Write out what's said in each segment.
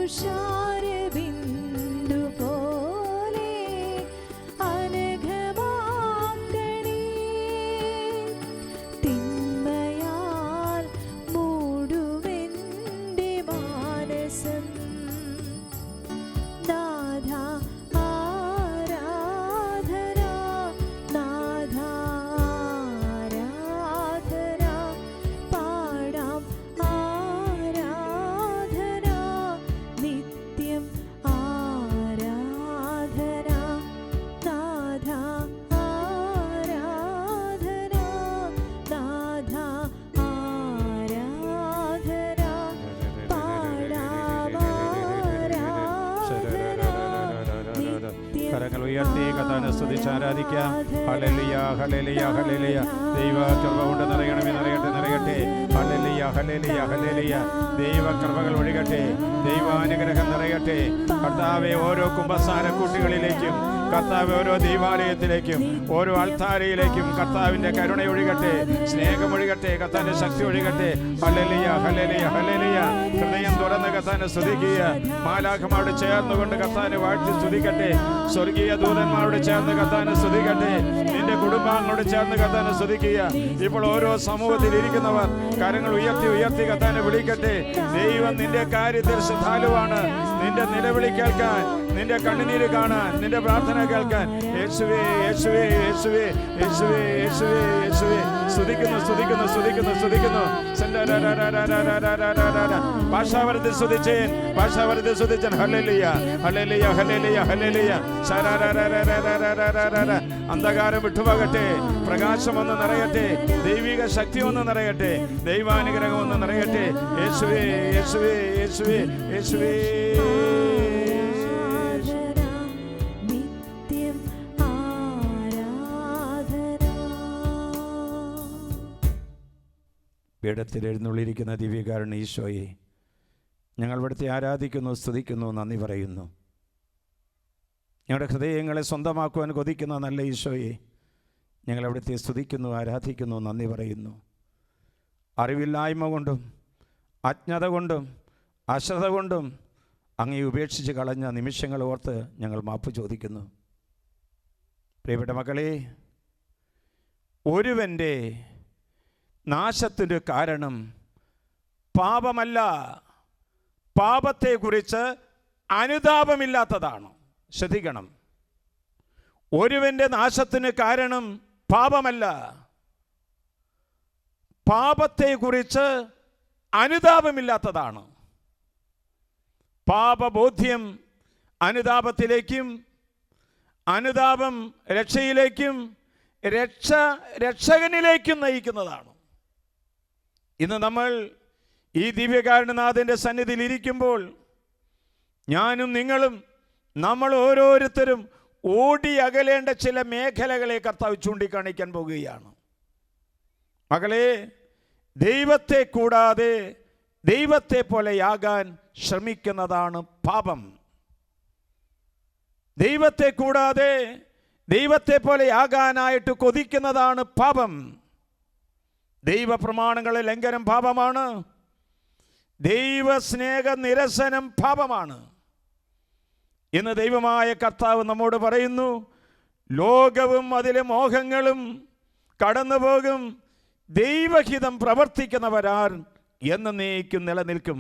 തുഷാരബിന്ദു പോലെ അനഘമാക്കണേ. തിന്മയാൽ മൂടുമെന്റെ മാനസം നാഥ ആരാധന, നാഥ ആരാധന, പാടാം ആരാധന, നിത്യം ആരാധന, നാഥ ആരാധന, നാഥ ആരാധന, പാടാം കരങ്ങൾ ഉയർത്തി കർത്താവിനെ സ്തുതിച്ച് ആരാധിക്കാം. Hallelujah hallelujah hallelujah. ദൈവ കൃപ കൊണ്ട് നിറയണമേ, നിറയട്ടെ നിറയട്ടെ. Hallelujah hallelujah hallelujah. ദൈവ കൃപകൾ ഒഴുകട്ടെ, ദൈവാനുഗ്രഹം നിറയട്ടെ. കർത്താവെ ഓരോ കുമ്പസാരക്കൂട്ടുകളിലേക്കും, കർത്താവ് ഓരോ ദൈവാലയത്തിലേക്കും, ഓരോ അൾത്താരയിലേക്കും കർത്താവിൻ്റെ കരുണ ഒഴുകട്ടെ, സ്നേഹം ഒഴുകട്ടെ, കർത്താവിൻ്റെ ശക്തി ഒഴുകട്ടെ. Hallelujah hallelujah hallelujah. ഹൃദയം തുറന്ന് കർത്താവിനെ സ്തുതിക്കുക. മാലാഖമാരോട് ചേർന്നുകൊണ്ട് കർത്താവിനെ വാഴ്ത്തി സ്തുതിക്കട്ടെ. സ്വർഗീയ ദൂതന്മാരോട് ചേർന്ന് കർത്താവിനെ സ്തുതിക്കട്ടെ. നിന്റെ കുടുംബാംഗങ്ങളോട് ചേർന്ന് കർത്താവിനെ സ്തുതിക്കുക. ഇപ്പോൾ ഓരോ സമൂഹത്തിൽ ഇരിക്കുന്നവർ കരങ്ങൾ ഉയർത്തി ഉയർത്തി കർത്താവിനെ വിളിക്കട്ടെ. ദൈവം നിന്റെ കാര്യത്തിൽ ശ്രദ്ധാലുവാണ്. നിന്റെ നിലവിളി കേൾക്കാൻ, നിന്റെ കണ്ണുനീര് കാണാൻ, നിന്റെ പ്രാർത്ഥന കേൾക്കാൻ. യേശുവേ യേശുവേ യേശുവേ യേശുവേ യേശുവേ യേശുവേ. സ്തുതിക്കുന്നു സ്തുതിക്കുന്നു സ്തുതിക്കുന്നു സ്തുതിക്കുന്നു. ഭാഷാവരത്തിൽ സ്തുതിച്ചേൻ, ഭാഷാവരത്തിൽ സ്തുതിച്ചൻ. Hallelujah hallelujah hallelujah hallelujah. അന്ധകാരം വിട്ടുപോകട്ടെ, പ്രകാശം ഒന്ന് നിറയട്ടെ, ദൈവിക ശക്തി ഒന്ന് നിറയട്ടെ, ദൈവാനുഗ്രഹം ഒന്ന് നിറയട്ടെ. യേശുവേ യേശുവേ യേശുവേ യേശുവേ. പീഠത്തിൽ എഴുന്നള്ളിയിരിക്കുന്ന ദിവ്യകാരുണ്യ ഈശോയെ, ഞങ്ങൾ ഇവിടുത്തെ ആരാധിക്കുന്നു, സ്തുതിക്കുന്നു, നന്ദി പറയുന്നു. ഞങ്ങളുടെ ഹൃദയങ്ങളെ സ്വന്തമാക്കുവാൻ കൊതിക്കുന്ന നല്ല ഈശോയെ, ഞങ്ങൾ അവിടുത്തെ സ്തുതിക്കുന്നു, ആരാധിക്കുന്നു, നന്ദി പറയുന്നു. അറിവില്ലായ്മ കൊണ്ടും അജ്ഞത കൊണ്ടും അശ്രദ്ധ കൊണ്ടും അങ്ങേ ഉപേക്ഷിച്ച് കളഞ്ഞ നിമിഷങ്ങൾ ഓർത്ത് ഞങ്ങൾ മാപ്പ് ചോദിക്കുന്നു. പ്രിയപ്പെട്ട മക്കളെ, ഒരുവൻ്റെ നാശത്തിൻ്റെ കാരണം പാപമല്ല, പാപത്തെക്കുറിച്ച് അനുതാപമില്ലാത്തതാണ്. ശ്രദ്ധിക്കണം, ഒരുവൻ്റെ നാശത്തിന് കാരണം പാപമല്ല, പാപത്തെക്കുറിച്ച് അനുതാപമില്ലാത്തതാണ്. പാപബോധ്യം അനുതാപത്തിലേക്കും, അനുതാപം രക്ഷയിലേക്കും, രക്ഷ രക്ഷകനിലേക്കും നയിക്കുന്നതാണ്. ഇന്ന് നമ്മൾ ഈ ദിവ്യകാരുണ്യനാഥൻ്റെ സന്നിധിയിൽ ഇരിക്കുമ്പോൾ ഞാനും നിങ്ങളും, നമ്മൾ ഓരോരുത്തരും ഓടി അകലേണ്ട ചില മേഖലകളെ കർത്താവ് ചൂണ്ടിക്കാണിക്കാൻ പോകുകയാണ്. മകളെ, ദൈവത്തെ കൂടാതെ ദൈവത്തെ പോലെയാകാൻ ശ്രമിക്കുന്നതാണ് പാപം. ദൈവത്തെ കൂടാതെ ദൈവത്തെ പോലെയാകാനായിട്ട് കൊതിക്കുന്നതാണ് പാപം. ദൈവപ്രമാണങ്ങളെ ലംഘനം പാപമാണ്. ദൈവസ്നേഹ നിരസനം പാപമാണ്. ഇന്ന് ദൈവമായ കർത്താവ് നമ്മോട് പറയുന്നു, ലോകവും അതിലെ മോഹങ്ങളും കടന്നുപോകും, ദൈവഹിതം പ്രവർത്തിക്കുന്നവരാർ എന്നേക്കും നിലനിൽക്കും.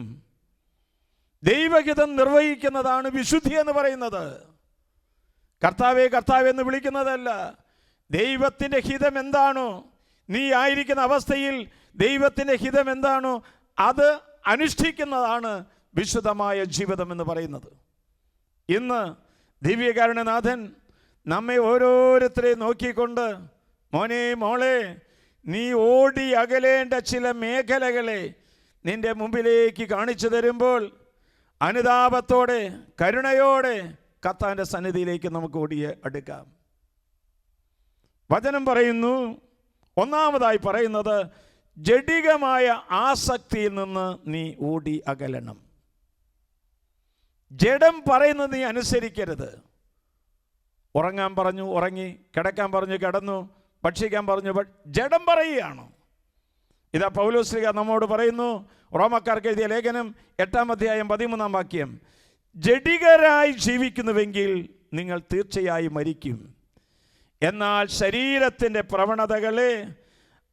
ദൈവഹിതം നിർവഹിക്കുന്നതാണ് വിശുദ്ധി എന്ന് പറയുന്നത്. കർത്താവേ കർത്താവേ എന്ന് വിളിക്കുന്നതല്ല. ദൈവത്തിൻ്റെ ഹിതം എന്താണോ, നീ ആയിരിക്കുന്ന അവസ്ഥയിൽ ദൈവത്തിൻ്റെ ഹിതം എന്താണോ അത് അനുഷ്ഠിക്കുന്നതാണ് വിശുദ്ധമായ ജീവിതം എന്ന് പറയുന്നത്. ഇന്ന് ദിവ്യകാരുണ്യനാഥൻ നമ്മെ ഓരോരുത്തരെയും നോക്കിക്കൊണ്ട്, മോനെ മോളെ, നീ ഓടി അകലേണ്ട ചില മേഖലകളെ നിന്റെ മുമ്പിലേക്ക് കാണിച്ചു തരുമ്പോൾ അനുതാപത്തോടെ കരുണയോടെ കർത്താവിൻ്റെ സന്നിധിയിലേക്ക് നമുക്ക് ഓടിയെ അടുക്കാം. വചനം പറയുന്നു, ഒന്നാമതായി പറയുന്നത്, ജഡികമായ ആസക്തിയിൽ നിന്ന് നീ ഓടി അകലണം. ജഡം പറയുന്നത് നീ അനുസരിക്കരുത്. ഉറങ്ങാൻ പറഞ്ഞു ഉറങ്ങി, കിടക്കാൻ പറഞ്ഞു കിടന്നു, ഭക്ഷിക്കാൻ പറഞ്ഞു ജഡം പറയുകയാണ്. ഇതാ പൗലോസ്ലീഹ നമ്മോട് പറയുന്നു, റോമക്കാർക്ക് എഴുതിയ ലേഖനം 8-ാം അധ്യായം 13-ാം വാക്യം, ജഡികരായി ജീവിക്കുന്നുവെങ്കിൽ നിങ്ങൾ തീർച്ചയായും മരിക്കും. എന്നാൽ ശരീരത്തിൻ്റെ പ്രവണതകളെ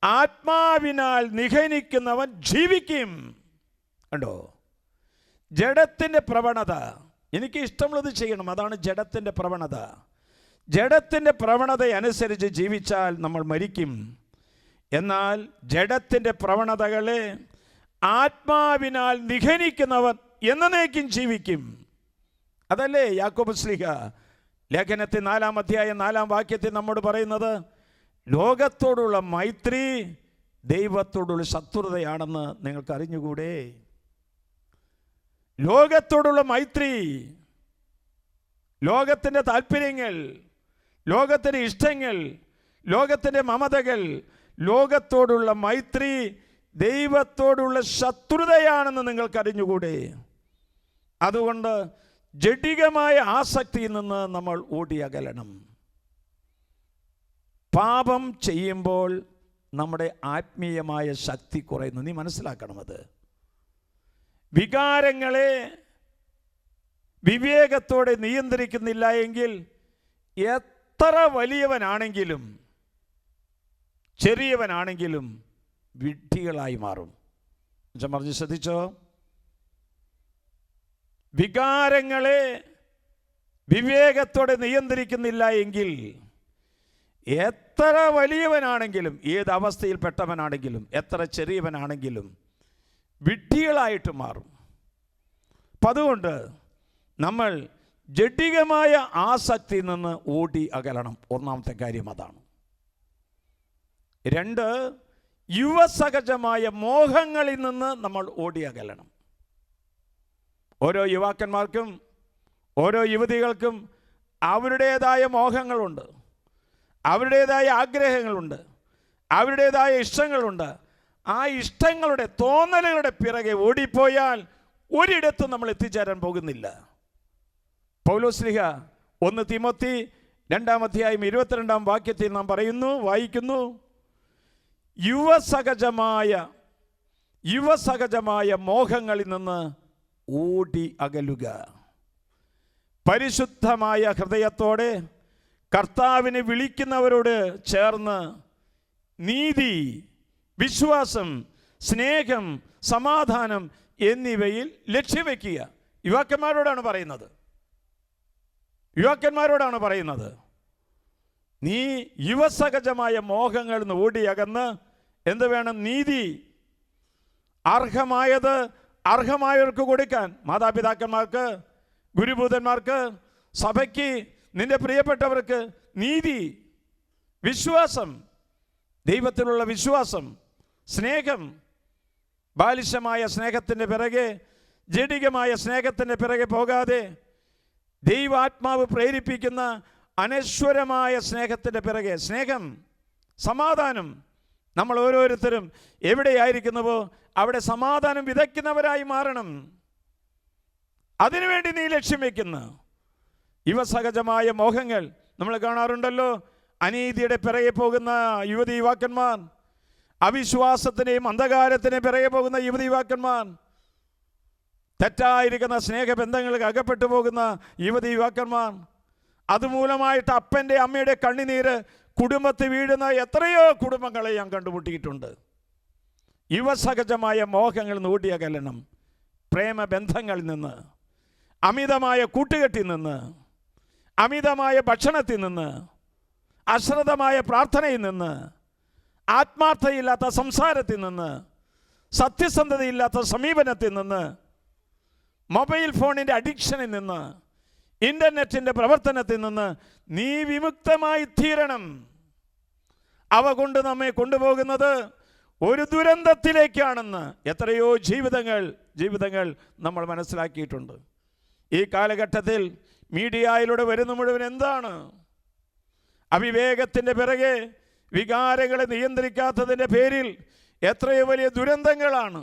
ആത്മാവിനാൽ നിഹനിക്കുന്നവൻ ജീവിക്കും. കണ്ടോ, ജഡത്തിൻ്റെ പ്രവണത, എനിക്ക് ഇഷ്ടമുള്ളത് ചെയ്യണം, അതാണ് ജഡത്തിൻ്റെ പ്രവണത. ജഡത്തിൻ്റെ പ്രവണത അനുസരിച്ച് ജീവിച്ചാൽ നമ്മൾ മരിക്കും. എന്നാൽ ജഡത്തിൻ്റെ പ്രവണതകളെ ആത്മാവിനാൽ നിഹനിക്കുന്നവൻ എന്നേക്കും ജീവിക്കും. അതല്ലേ യാക്കോബ് ശ്ലീഹ ലേഖനത്തിൽ 4-ാം അധ്യായം 4-ാം വാക്യത്തിൽ നമ്മോട് പറയുന്നത്, ലോകത്തോടുള്ള മൈത്രി ദൈവത്തോടുള്ള ശത്രുതയാണെന്ന് നിങ്ങൾക്ക് അറിഞ്ഞുകൂടെ? ലോകത്തോടുള്ള മൈത്രി, ലോകത്തിൻ്റെ താല്പര്യങ്ങൾ, ലോകത്തിൻ്റെ ഇഷ്ടങ്ങൾ, ലോകത്തിൻ്റെ മമതകൾ, ലോകത്തോടുള്ള മൈത്രി ദൈവത്തോടുള്ള ശത്രുതയാണെന്ന് നിങ്ങൾക്ക് അറിഞ്ഞുകൂടെ? അതുകൊണ്ട് ജഡികമായ ആസക്തിയിൽ നിന്ന് നമ്മൾ ഓടിയകലണം. പാപം ചെയ്യുമ്പോൾ നമ്മുടെ ആത്മീയമായ ശക്തി കുറയുന്നു. നീ മനസ്സിലാക്കണം അത്. വികാരങ്ങളെ വിവേകത്തോടെ നിയന്ത്രിക്കുന്നില്ല എങ്കിൽ എത്ര വലിയവനാണെങ്കിലും ചെറിയവനാണെങ്കിലും വിഡ്ഢികളായി മാറും. പറഞ്ഞ് ശ്രദ്ധിച്ചോ? വികാരങ്ങളെ വിവേകത്തോടെ നിയന്ത്രിക്കുന്നില്ല എങ്കിൽ എത്ര വലിയവനാണെങ്കിലും, ഏത് അവസ്ഥയിൽപ്പെട്ടവനാണെങ്കിലും, എത്ര ചെറിയവനാണെങ്കിലും വിഡ്ഢികളായിട്ട് മാറും. അപ്പം അതുകൊണ്ട് നമ്മൾ ജഡികമായ ആസക്തിയിൽ നിന്ന് ഓടി അകലണം. ഒന്നാമത്തെ കാര്യം അതാണ്. 2, യുവസഹജമായ മോഹങ്ങളിൽ നിന്ന് നമ്മൾ ഓടി അകലണം. ഓരോ യുവാക്കന്മാർക്കും ഓരോ യുവതികൾക്കും അവരുടേതായ മോഹങ്ങളുണ്ട്, അവരുടേതായ ആഗ്രഹങ്ങളുണ്ട്, അവരുടേതായ ഇഷ്ടങ്ങളുണ്ട്. ആ ഇഷ്ടങ്ങളുടെ തോന്നലുകളുടെ പിറകെ ഓടിപ്പോയാൽ ഒരിടത്തും നമ്മൾ എത്തിച്ചേരാൻ പോകുന്നില്ല. പൗലോസ്ലീഹ 1 തീമോത്തി 2-ാം അധ്യായം 22-ാം വാക്യത്തിൽ നാം വായിക്കുന്നു, യുവസഹജമായ മോഹങ്ങളിൽ നിന്ന് ഓടി അകലുക. പരിശുദ്ധമായ ഹൃദയത്തോടെ കർത്താവിനെ വിളിക്കുന്നവരോട് ചേർന്ന് നീതി, വിശ്വാസം, സ്നേഹം, സമാധാനം എന്നിവയിൽ ലക്ഷ്യം വയ്ക്കുക. യുവാക്കന്മാരോടാണ് പറയുന്നത്. നീ യുവസഹജമായ മോഹങ്ങളിൽ നിന്ന് ഓടിയകന്ന് എന്ത് വേണം? നീതി, അർഹമായത് അർഹമായവർക്ക് കൊടുക്കാൻ, മാതാപിതാക്കന്മാർക്ക്, ഗുരുഭൂതന്മാർക്ക്, സഭയ്ക്ക്, നിന്റെ പ്രിയപ്പെട്ടവർക്ക് നീതി, വിശ്വാസം, ദൈവത്തിലുള്ള വിശ്വാസം, സ്നേഹം. ബാലിശമായ സ്നേഹത്തിൻ്റെ പിറകെ, ജഡികമായ സ്നേഹത്തിൻ്റെ പിറകെ പോകാതെ ദൈവാത്മാവ് പ്രേരിപ്പിക്കുന്ന അനശ്വരമായ സ്നേഹത്തിൻ്റെ പിറകെ, സ്നേഹം, സമാധാനം. നമ്മൾ ഓരോരുത്തരും എവിടെയായിരിക്കുന്നുവോ അവിടെ സമാധാനം വിതയ്ക്കുന്നവരായി മാറണം. അതിനുവേണ്ടി നീ ലക്ഷ്യം വയ്ക്കുന്നു. യുവസഹജമായ മോഹങ്ങൾ നമ്മൾ കാണാറുണ്ടല്ലോ. അനീതിയുടെ പിറകെ പോകുന്ന യുവതി യുവാക്കന്മാർ, അവിശ്വാസത്തിനെയും അന്ധകാരത്തിനെയും പിറകെ പോകുന്ന യുവതി യുവാക്കന്മാർ, തെറ്റായിരിക്കുന്ന സ്നേഹബന്ധങ്ങൾക്ക് അകപ്പെട്ടു പോകുന്ന യുവതി യുവാക്കന്മാർ, അതുമൂലമായിട്ട് അപ്പൻ്റെ അമ്മയുടെ കണ്ണുനീര് കുടുംബത്തിൽ വീഴുന്ന എത്രയോ കുടുംബങ്ങളെ ഞാൻ കണ്ടുമുട്ടിയിട്ടുണ്ട്. യുവസഹജമായ മോഹങ്ങൾ ഓടിയകലണം. പ്രേമബന്ധങ്ങളിൽ നിന്ന്, അമിതമായ കൂട്ടുകെട്ടിൽ നിന്ന്, അമിതമായ ഭക്ഷണത്തിൽ നിന്ന്, അശ്രദ്ധമായ പ്രാർത്ഥനയിൽ നിന്ന്, ആത്മാർത്ഥതയില്ലാത്ത സംസാരത്തിൽ നിന്ന്, സത്യസന്ധതയില്ലാത്ത സമീപനത്തിൽ നിന്ന്, മൊബൈൽ ഫോണിൻ്റെ അഡിക്ഷനിൽ നിന്ന്, ഇൻ്റർനെറ്റിൻ്റെ പ്രവർത്തനത്തിൽ നിന്ന് നീ വിമുക്തമായി തീരണം. അവ കൊണ്ട് നമ്മെ കൊണ്ടുപോകുന്നത് ഒരു ദുരന്തത്തിലേക്കാണെന്ന് എത്രയോ ജീവിതങ്ങൾ നമ്മൾ മനസ്സിലാക്കിയിട്ടുണ്ട്. ഈ കാലഘട്ടത്തിൽ മീഡിയയിലൂടെ വരുന്ന മുഴുവൻ എന്താണ്? അവിവേകത്തിൻ്റെ പിറകെ, വികാരങ്ങളെ നിയന്ത്രിക്കാത്തതിൻ്റെ പേരിൽ എത്രയോ വലിയ ദുരന്തങ്ങളാണ്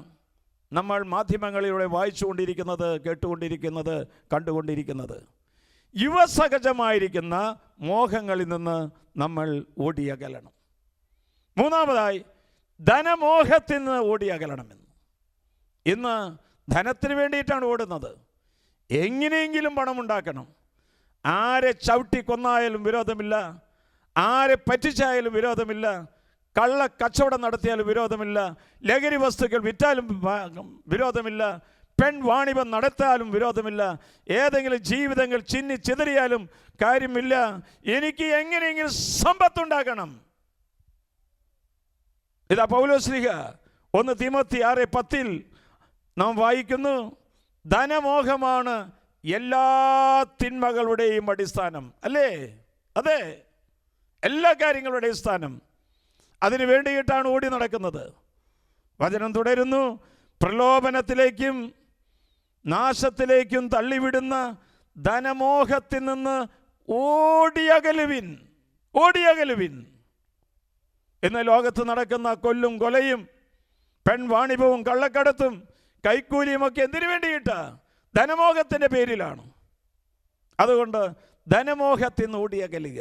നമ്മൾ മാധ്യമങ്ങളിലൂടെ വായിച്ചുകൊണ്ടിരിക്കുന്നത്, കേട്ടുകൊണ്ടിരിക്കുന്നത്, കണ്ടുകൊണ്ടിരിക്കുന്നത്. യുവസഹജമായിരിക്കുന്ന മോഹങ്ങളിൽ നിന്ന് നമ്മൾ ഓടിയകലണം. മൂന്നാമതായി, ധനമോഹത്തിൽ നിന്ന് ഓടി അകലണമെന്ന്. ഇന്ന് ധനത്തിന് വേണ്ടിയിട്ടാണ് ഓടുന്നത്. എങ്ങനെയെങ്കിലും പണമുണ്ടാക്കണം. ആരെ ചവിട്ടി കൊന്നായാലും വിരോധമില്ല, ആരെ പറ്റിച്ചായാലും വിരോധമില്ല, കള്ള കച്ചവടം നടത്തിയാലും വിരോധമില്ല, ലഹരി വസ്തുക്കൾ വിറ്റാലും വിരോധമില്ല, പെൺവാണിഭം നടത്താലും വിരോധമില്ല, ഏതെങ്കിലും ജീവിതങ്ങൾ ചിന്നി ചിതറിയാലും കാര്യമില്ല. എനിക്ക് എങ്ങനെയെങ്കിലും സമ്പത്തുണ്ടാക്കണം. ഇതാ പൗലോസ്ലീഹ 1 തീമോത്തി 6:10 നാം വായിക്കുന്നു, ധനമോഹമാണ് എല്ലാ തിന്മകളുടെയും അടിസ്ഥാനം. അല്ലേ? അതെ, എല്ലാ കാര്യങ്ങളുടെയും സ്ഥാനം. അതിനു വേണ്ടിയിട്ടാണ് ഓടി നടക്കുന്നത്. വചനം തുടരുന്നു, പ്രലോഭനത്തിലേക്കും നാശത്തിലേക്കും തള്ളിവിടുന്ന ധനമോഹത്തിൽ നിന്ന് ഓടിയകലുവിൻ. ഇന്ന് ലോകത്ത് നടക്കുന്ന കൊല്ലും കൊലയും പെൺവാണിഭവും കള്ളക്കടത്തും കൈക്കൂലിയുമൊക്കെ എന്തിനു വേണ്ടിയിട്ടാ? ധനമോഹത്തിൻ്റെ പേരിലാണ്. അതുകൊണ്ട് ധനമോഹത്തിൽ നിന്ന് ഓടിയകലുക.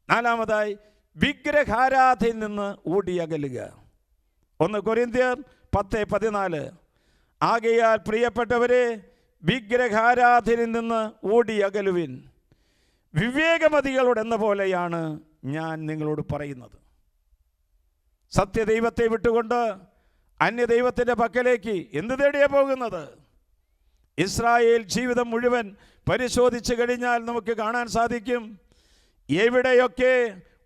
4-ാമതായി വിഗ്രഹാരാധനയിൽ നിന്ന് ഓടിയകലുക. 1 കൊരിന്ത്യർ 10:14 ആകയാൽ പ്രിയപ്പെട്ടവരെ, വിഗ്രഹാരാധനയിൽ നിന്ന് ഓടിയകലുവിൻ. വിവേകമതികളോട് എന്ന പോലെയാണ് ഞാൻ നിങ്ങളോട് പറയുന്നത്. സത്യദൈവത്തെ വിട്ടുകൊണ്ട് അന്യദൈവത്തിൻ്റെ പക്കലേക്ക് എന്ത് തേടിയാ പോകുന്നത്? ഇസ്രായേൽ ജീവിതം മുഴുവൻ പരിശോധിച്ച് കഴിഞ്ഞാൽ നമുക്ക് കാണാൻ സാധിക്കും, എവിടെയൊക്കെ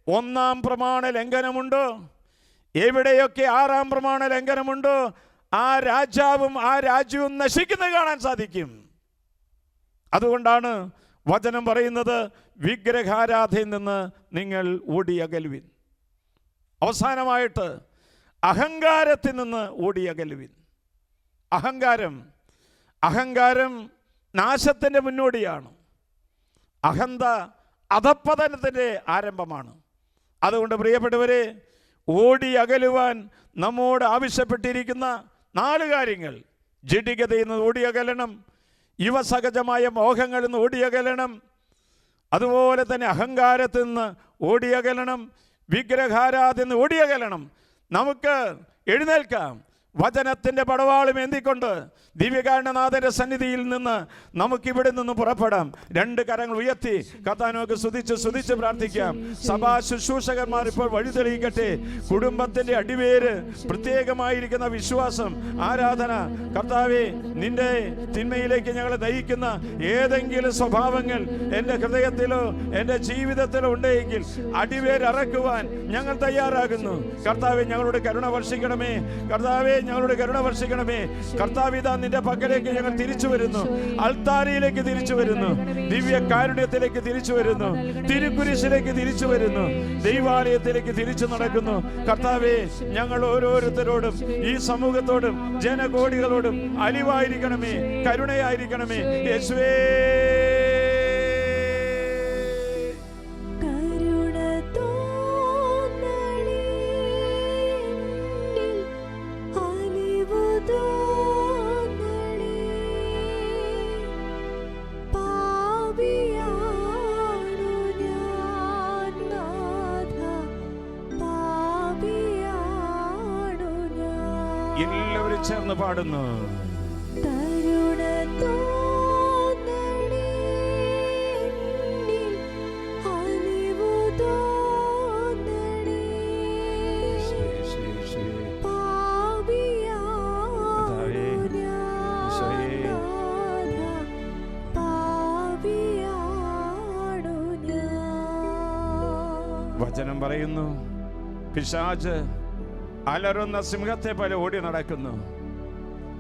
1-ാം പ്രമാണ ലംഘനമുണ്ടോ, എവിടെയൊക്കെ 6-ാം പ്രമാണ ലംഘനമുണ്ടോ, ആ രാജ്യവും നശിക്കുന്നത് കാണാൻ സാധിക്കും. അതുകൊണ്ടാണ് വചനം പറയുന്നത്, വിഗ്രഹാരാധനയിൽ നിന്ന് നിങ്ങൾ ഓടിയകലുവിൻ. അവസാനമായിട്ട് അഹങ്കാരത്തിൽ നിന്ന് ഓടിയകലുവിൻ. അഹങ്കാരം നാശത്തിൻ്റെ മുന്നോടിയാണ്. അഹന്ത അധപ്പതനത്തിൻ്റെ ആരംഭമാണ്. അതുകൊണ്ട് പ്രിയപ്പെട്ടവരെ, ഓടിയകലുവാൻ നമ്മോട് ആവശ്യപ്പെട്ടിരിക്കുന്ന 4 കാര്യങ്ങൾ: ജഡികതയിൽ നിന്ന് ഓടിയകലണം, യുവസഹജമായ മോഹങ്ങളിൽ നിന്ന് ഓടിയകലണം, അതുപോലെ തന്നെ അഹങ്കാരത്തിൽ നിന്ന് ഓടിയകലണം, വിഗ്രഹാരാധനയിൽ നിന്ന് ഓടിയകലണം. നമുക്ക് എഴുന്നേൽക്കാം, വചനത്തിൻ്റെ പടവാളും ഏന്തിക്കൊണ്ട് ദിവ്യകാരണനാഥൻ്റെ സന്നിധിയിൽ നിന്ന് നമുക്കിവിടെ നിന്ന് പുറപ്പെടാം. 2 കരങ്ങൾ ഉയർത്തി കർത്താവിനെ സ്തുതിച്ച് പ്രാർത്ഥിക്കാം. സഭാ ശുശ്രൂഷകന്മാർ ഇപ്പോൾ വഴി തെളിയിക്കട്ടെ. കുടുംബത്തിൻ്റെ അടിവേര് പ്രത്യേകമായിരിക്കുന്ന വിശ്വാസം, ആരാധന. കർത്താവേ, നിന്റെ തിന്മയിലേക്ക് ഞങ്ങളെ നയിക്കുന്ന ഏതെങ്കിലും സ്വഭാവങ്ങൾ എൻ്റെ ഹൃദയത്തിലോ എൻ്റെ ജീവിതത്തിലോ ഉണ്ടെങ്കിൽ അടിവേരറക്കുവാൻ ഞങ്ങൾ തയ്യാറാകുന്നു. കർത്താവേ, ഞങ്ങളോട് കരുണ വർഷിക്കണമേ. കർത്താവേ, ഞങ്ങളോട് കരുണ വർഷിക്കണമേ. കർത്താവിതാ നിന്റെ പക്കലേക്ക് ഞങ്ങൾ തിരിച്ചു വരുന്നു. അൾത്താരയിലേക്ക് തിരിച്ചു വരുന്നു. ദിവ്യ കാരുണ്യത്തിലേക്ക് തിരിച്ചു വരുന്നു. തിരുക്കുരിശിലേക്ക് തിരിച്ചു വരുന്നു. ദൈവാലയത്തിലേക്ക് തിരിച്ചു നടക്കുന്നു. കർത്താവേ, ഞങ്ങൾ ഓരോരുത്തരോടും ഈ സമൂഹത്തോടും ജനകോടികളോടും അലിവായിരിക്കണമേ, കരുണയായിരിക്കണമേ. യേശുവേ, എല്ലാവരും ചേർന്ന് പാടുന്നു. വചനം പറയുന്നു, പിശാച് അലറുന്ന സിംഹത്തെ പോലെ ഓടി നടക്കുന്നു.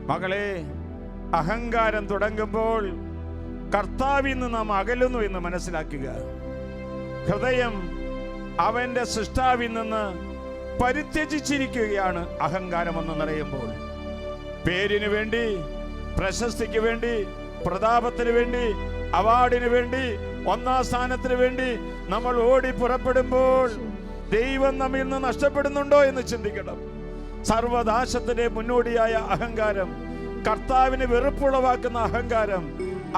മകളെ, അഹങ്കാരം തുടങ്ങുമ്പോൾ കർത്താവിൽ നിന്ന് നാം അകലുന്നു എന്ന് മനസ്സിലാക്കുക. ഹൃദയം അവന്റെ സൃഷ്ടാവിൽ നിന്ന് പരിത്യജിച്ചിരിക്കുകയാണ് അഹങ്കാരമെന്ന് പറയുമ്പോൾ. പേരിന് വേണ്ടി, പ്രശസ്തിക്ക് വേണ്ടി, പ്രതാപത്തിന് വേണ്ടി, അവാർഡിന് വേണ്ടി, 1-ാം സ്ഥാനത്തിന് വേണ്ടി നമ്മൾ ഓടി പുറപ്പെടുമ്പോൾ ദൈവം നമ്മിൽ നിന്ന് നഷ്ടപ്പെടുന്നുണ്ടോ എന്ന് ചിന്തിക്കണം. സർവനാശത്തിന്റെ മുന്നോടിയായ അഹങ്കാരം, കർത്താവിന് വെറുപ്പുളവാക്കുന്ന അഹങ്കാരം,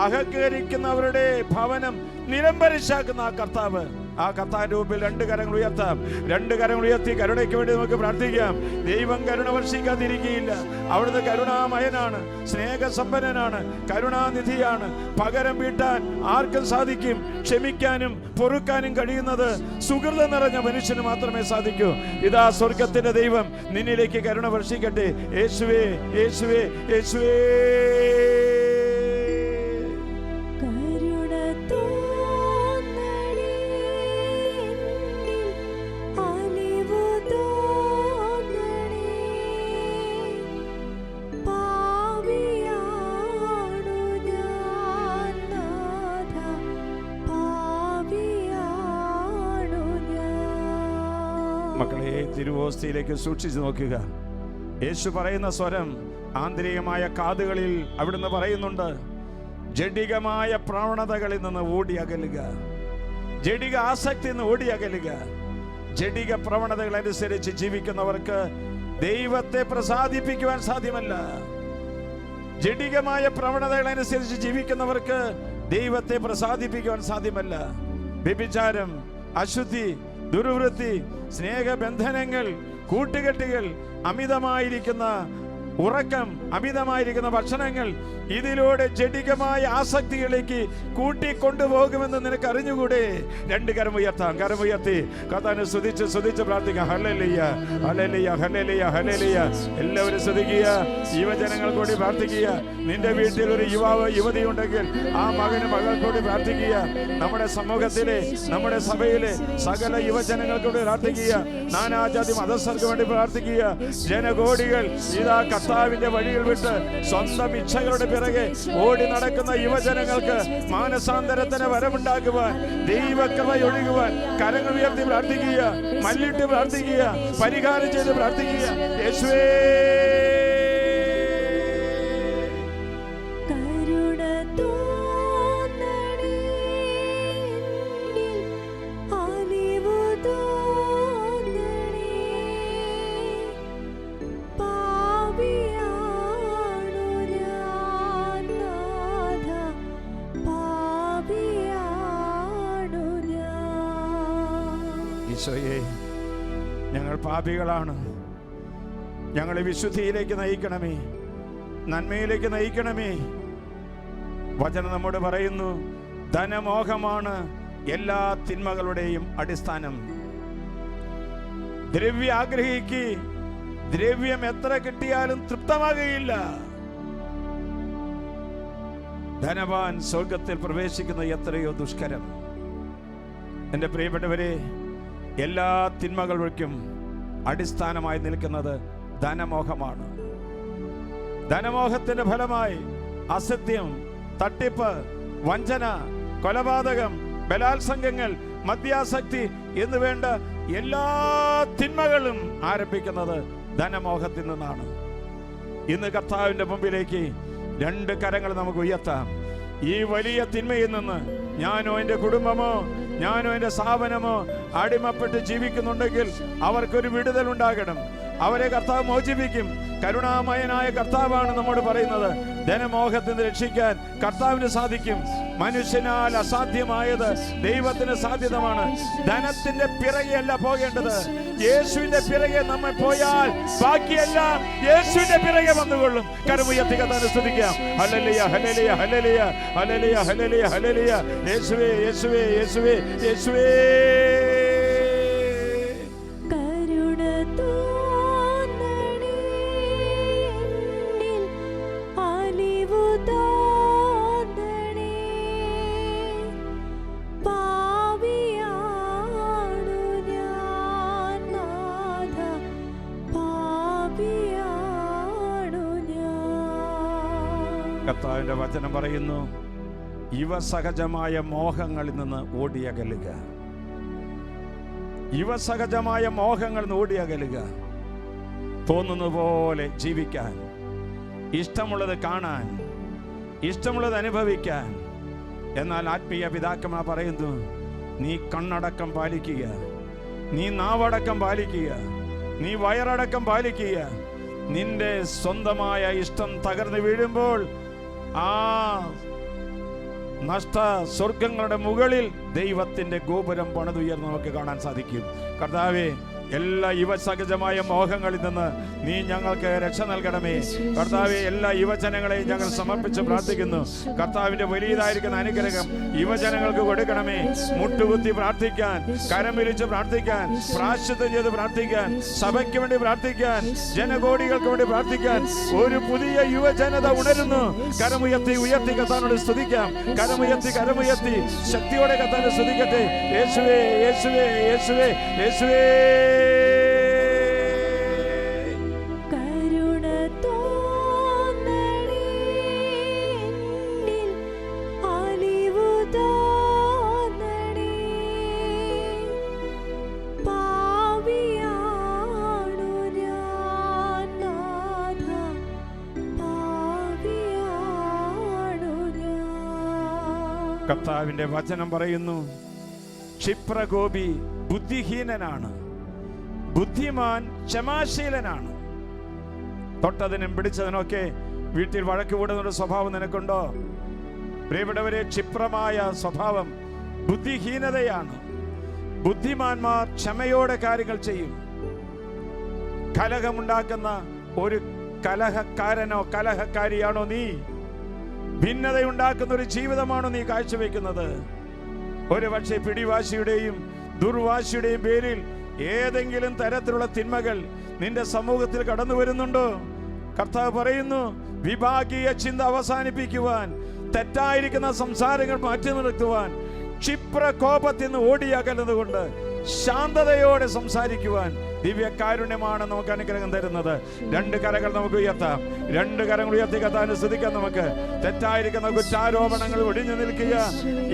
അഹങ്കരിക്കുന്നവരുടെ ഭവനം നിലംപരിശാക്കുന്ന ആ കർത്താവ് ആ കർത്താവിന്റെ മുമ്പിൽ രണ്ട് കരങ്ങൾ ഉയർത്താം. രണ്ട് കരങ്ങൾ ഉയർത്തി കരുണയ്ക്ക് വേണ്ടി നമുക്ക് പ്രാർത്ഥിക്കാം. ദൈവം കരുണ വർഷിക്കാതിരിക്കുകയില്ല. അവിടുന്ന് കരുണാമയനാണ്, സ്നേഹസമ്പന്നനാണ്, കരുണാനിധിയാണ്. പകരം വീട്ടാൻ ആർക്കും സാധിക്കും. ക്ഷമിക്കാനും പൊറുക്കാനും കഴിയുന്നത് സുഹൃതം നിറഞ്ഞ മനുഷ്യന് മാത്രമേ സാധിക്കൂ. ഇതാ സ്വർഗത്തിന്റെ ദൈവം നിന്നിലേക്ക് കരുണ വർഷിക്കട്ടെ. യേശുവേ, യേശുവേ, യേശുവേ. മക്കളെ, തിരുവോസ്തിയിലേക്ക് സൂക്ഷിച്ചു നോക്കുക. യേശു പറയുന്ന സ്വരം ആന്തരികമായ കാതുകളിൽ അവിടുന്ന് പറയുന്നുണ്ട്. ജഡികമായ പ്രവണതകളിൽ നിന്ന് ഓടി അകലുക, ജഡിക ആസക്തി നിന്ന് ഓടി അകലുക. ജഡിക പ്രവണതകൾ അനുസരിച്ച് ജീവിക്കുന്നവർക്ക് ദൈവത്തെ പ്രസാദിപ്പിക്കുവാൻ സാധ്യമല്ല. ജഡികമായ പ്രവണതകൾ അനുസരിച്ച് ജീവിക്കുന്നവർക്ക് ദൈവത്തെ പ്രസാദിപ്പിക്കുവാൻ സാധ്യമല്ല. വ്യഭിചാരം, അശുദ്ധി, ദുർവൃത്തി, സ്നേഹബന്ധനങ്ങൾ, കൂട്ടുകെട്ടുകൾ, അമിതമായിരിക്കുന്ന ഉറക്കം, അമിതമായിരിക്കുന്ന ഭക്ഷണങ്ങൾ, ഇതിലൂടെ ജഡികമായ ആസക്തികളിലേക്ക് കൂട്ടിക്കൊണ്ടുപോകുമെന്ന് നിനക്ക് അറിഞ്ഞുകൂടെ? രണ്ട് കരമുയർത്താം. കരമുയർത്തി കർത്താവിനെ സ്തുതിച്ച് പ്രാർത്ഥിക്കാം. Hallelujah, hallelujah, hallelujah, hallelujah. എല്ലാവരും സ്തുതിക്കുക. യുവജനങ്ങൾ കൂടി പ്രാർത്ഥിക്കുക. നിന്റെ വീട്ടിൽ ഒരു യുവാവ് യുവതി ഉണ്ടെങ്കിൽ ആ മകന് മകൾ കൂടി പ്രാർത്ഥിക്കുക. നമ്മുടെ സമൂഹത്തിലെ, നമ്മുടെ സഭയിലെ സകല യുവജനങ്ങൾക്കൂടി പ്രാർത്ഥിക്കുക. നാനാജാതി മതസ്ഥർക്ക് വേണ്ടി പ്രാർത്ഥിക്കുക. ജനകോടികൾ ഇതാ കർത്താവിന്റെ വഴിയിൽ വിട്ട് സ്വന്തം ഇച്ഛകളുടെ പിറകെ ഓടി നടക്കുന്ന യുവജനങ്ങൾക്ക് മാനസാന്തരത്തിന് വരമുണ്ടാക്കുവാൻ, ദൈവകൃപ ഒഴുകുവാൻ കരങ്ങൾ ഉയർത്തി പ്രാർത്ഥിക്കുക. മല്ലിട്ട് പ്രാർത്ഥിക്കുക. പരിഹാരം ചെയ്ത് പ്രാർത്ഥിക്കുക. യേശുവേ, ഈശോയെ, ഞങ്ങൾ പാപികളാണ്. ഞങ്ങളെ വിശുദ്ധിയിലേക്ക് നയിക്കണമേ, നന്മയിലേക്ക് നയിക്കണമേ. വചനം നമ്മോട് പറയുന്നു, ധനമോഹമാണ് എല്ലാ തിന്മകളുടെയും അടിസ്ഥാനം. ദ്രവ്യം ആഗ്രഹിക്ക്, ദ്രവ്യം എത്ര കിട്ടിയാലും തൃപ്തമാകുകയില്ല. ധനവാൻ സ്വർഗത്തിൽ പ്രവേശിക്കുന്നത് എത്രയോ ദുഷ്കരം. എൻ്റെ പ്രിയപ്പെട്ടവരെ, എല്ലാ തിന്മകൾക്കും അടിസ്ഥാനമായി നിൽക്കുന്നത് ധനമോഹമാണ്. ധനമോഹത്തിന്റെ ഫലമായി അസത്യം, തട്ടിപ്പ്, വഞ്ചന, കൊലപാതകം, ബലാത്സംഗങ്ങൾ, മദ്യാസക്തി എന്ന് വേണ്ട എല്ലാ തിന്മകളും ആരംഭിക്കുന്നത് ധനമോഹത്തിൽ നിന്നാണ്. ഇന്ന് കർത്താവിന്റെ മുമ്പിലേക്ക് രണ്ട് കരങ്ങൾ നമുക്ക് ഉയർത്താം. ഈ വലിയ തിന്മയിൽ നിന്ന് ഞാനോ എൻ്റെ കുടുംബമോ ഞാനോ എൻ്റെ സ്ഥാപനമോ അടിമപ്പെട്ട് ജീവിക്കുന്നുണ്ടെങ്കിൽ അവർക്കൊരു വിടുതൽ ഉണ്ടാകണം. അവരെ കർത്താവ് മോചിപ്പിക്കും. കരുണാമയനായ കർത്താവാണ് നമ്മോട് പറയുന്നത്. ധനമോഹത്തിന് രക്ഷിക്കാൻ കർത്താവിന് സാധിക്കും. മനുഷ്യനാൽ അസാധ്യമായത് ദൈവത്തിന് സാധ്യതമാണ്. ധനത്തിന്റെ പിറകെയല്ല പോകേണ്ടത്, യേശുവിന്റെ പിറകെ നമ്മെ പോയാൽ ബാക്കിയെല്ലാം യേശുവിന്റെ പിറകെ വന്നുകൊള്ളും. കരമുയർത്തി കർത്താവിനെ സ്തുതിക്കാം. Hallelujah, hallelujah, hallelujah, hallelujah, hallelujah, hallelujah. യേശുവേ, യേശുവേ, യേശുവേ, യേശുവേ. കർത്താവിന്റെ വചനം പറയുന്നു, ഇവ സഹജമായ മോഹങ്ങളിൽ നിന്ന് ഓടിയകലുക. ഇവ സഹജമായ മോഹങ്ങളിൽ നിന്ന് ഓടിയകലുക. തോന്നുന്ന പോലെ ജീവിക്കാൻ, ഇഷ്ടമുള്ളത് കാണാൻ, ഇഷ്ടമുള്ളത് അനുഭവിക്കാൻ. എന്നാൽ ആത്മീയ പിതാക്കന്മാർ പറയുന്നു, നീ കണ്ണടക്കം പാലിക്കുക, നീ നാവടക്കം പാലിക്കുക, നീ വയറടക്കം പാലിക്കുക. നിന്റെ സ്വന്തമായ ഇഷ്ടം തകർന്നു വീഴുമ്പോൾ ആ നഷ്ട സ്വർഗങ്ങളുടെ മുകളിൽ ദൈവത്തിന്റെ ഗോപുരം പണിതുയർന്ന് നമുക്ക് കാണാൻ സാധിക്കും. കർത്താവേ, എല്ലാ യുവസഹജമായ മോഹങ്ങളിൽ നിന്ന് നീ ഞങ്ങൾക്ക് രക്ഷ നൽകണമേ. കർത്താവെ, എല്ലാ യുവജനങ്ങളെയും ഞങ്ങൾ സമർപ്പിച്ച് പ്രാർത്ഥിക്കുന്നു. കർത്താവിന്റെ വലിയതായിരിക്കുന്ന അനുഗ്രഹം യുവജനങ്ങൾക്ക് കൊടുക്കണമേ. മുട്ടുകുത്തി പ്രാർത്ഥിക്കാൻ, കരം വിരിച്ച് പ്രാർത്ഥിക്കാൻ, പ്രായശ്ചിത്തം ചെയ്ത് പ്രാർത്ഥിക്കാൻ, സഭയ്ക്ക് വേണ്ടി പ്രാർത്ഥിക്കാൻ, ജനകോടികൾക്ക് വേണ്ടി പ്രാർത്ഥിക്കാൻ ഒരു പുതിയ യുവജനത ഉണരുന്നു. കരമുയർത്തി ഉയർത്തി കർത്താവിനോട് സ്തുതിക്കാം. കരമുയർത്തി ശക്തിയോടെ കർത്താവിനെ സ്തുതിക്കട്ടെ. യേശുവേ, യേശുവേ, യേശുവേ, യേശുവേ. കർത്താവിന്റെ വചനം പറയുന്നു, ക്ഷിപ്രകോപി ബുദ്ധിഹീനനാണ്, ബുദ്ധിമാൻ ക്ഷമാശീലനാണ്. തൊട്ടതിനും പിടിച്ചതിനൊക്കെ വീട്ടിൽ വഴക്ക് കൂടുന്നൊരു സ്വഭാവം നിനക്കുണ്ടോ? പ്രിയപ്പെട്ടവരെ, ക്ഷിപ്രമായ സ്വഭാവം ബുദ്ധിഹീനതയാണ്. ബുദ്ധിമാന്മാർ ക്ഷമയോടെ കാര്യങ്ങൾ ചെയ്യും. കലഹമുണ്ടാക്കുന്ന ഒരു കലഹക്കാരനോ കലഹക്കാരിയാണോ നീ? ഭിന്നതയുണ്ടാക്കുന്ന ഒരു ജീവിതമാണോ നീ കാഴ്ചവെക്കുന്നത്? ഒരു പക്ഷേ പിടിവാശിയുടെയും ദുർവാശിയുടെയും പേരിൽ ഏതെങ്കിലും തരത്തിലുള്ള തിന്മകൾ നിന്റെ സമൂഹത്തിൽ കടന്നു വരുന്നുണ്ടോ? കർത്താവ് പറയുന്നു, വിഭാഗീയ ചിന്ത അവസാനിപ്പിക്കുവാൻ, തെറ്റായിരിക്കുന്ന സംസാരങ്ങൾ മാറ്റി നിർത്തുവാൻ, ക്ഷിപ്ര കോപത്തിൽ നിന്ന് ഓടിയകലുന്നുകൊണ്ട് ശാന്തതയോടെ സംസാരിക്കുവാൻ ദിവ്യകാരുണ്യമാണ് നമുക്ക് അനുഗ്രഹം തരുന്നത്. രണ്ട് കരങ്ങൾ നമുക്ക് ഉയർത്താം. രണ്ട് കരങ്ങൾ ഉയർത്തി കർത്താവിനെ സ്തുതിക്കാം. നമുക്ക് തെറ്റായിരിക്കുന്ന കുറ്റാരോപണങ്ങൾ ഒഴിഞ്ഞു നിൽക്കുക.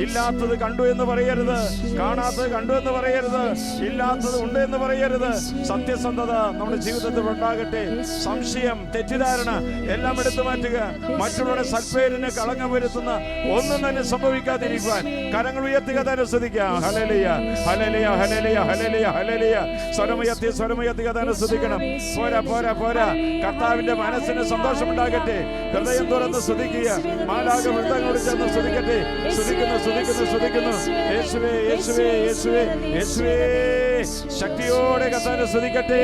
ഇല്ലാത്തത് കണ്ടു എന്ന് പറയരുത്, കാണാത്തത് കണ്ടു എന്ന് പറയരുത്, ഇല്ലാത്തത് ഉണ്ട് എന്ന് പറയരുത്. സത്യസന്ധത നമ്മുടെ ജീവിതത്തിൽ ഉണ്ടാകട്ടെ. സംശയം, തെറ്റിദ്ധാരണ എല്ലാം എടുത്തു മാറ്റുക. മറ്റുള്ളവരുടെ സൽപ്പേരിന് കളങ്കം വരുത്തുന്ന ഒന്നും തന്നെ സംഭവിക്കാതിരിക്കുവാൻ കരങ്ങൾ ഉയർത്തി കർത്താവിനെ സ്തുതിക്കാം. Hallelujah, hallelujah, hallelujah, hallelujah, hallelujah. സ്വരമുയർത്തി കർത്താവിനെ സ്തുതിക്കണം. പോരാ. കർത്താവിന്റെ മനസ്സിന് സന്തോഷമുണ്ടാകട്ടെ. ഹൃദയം തുറന്ന് സ്തുതിക്കുക. മാലാഖ വൃന്ദങ്ങളോട് ചേർന്ന് സ്തുതിക്കട്ടെ. സ്തുതിക്കുന്നു. യേശുവേ, യേശുവേ, യേശുവേ, യേശുവേ. ശക്തിയോടെ കർത്താവിനെ സ്തുതിക്കട്ടെ.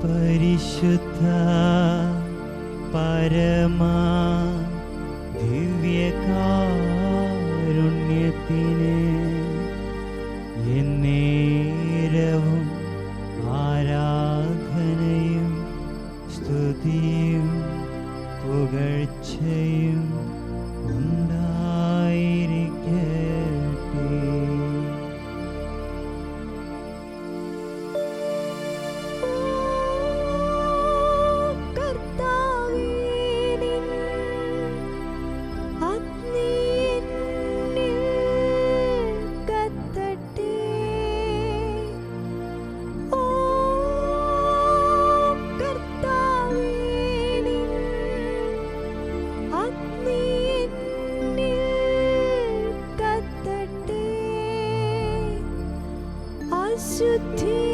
പരിശുദ്ധ പരമാ ദിവ്യകാരുണ്യത്തിന് എന്നേരവും ആരാധനയും സ്തുതിയും പുകഴ്ചയും ഉണ്ടായിരിക്കട്ടെ.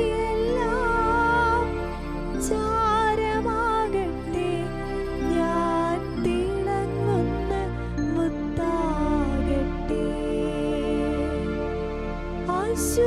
ശുദ്ധിയെല്ലാം ചാരമാകട്ടെ, ഞാൻ തിളങ്ങുന്ന മുത്താകട്ടെ. അശുദ്ധിയെല്ലാം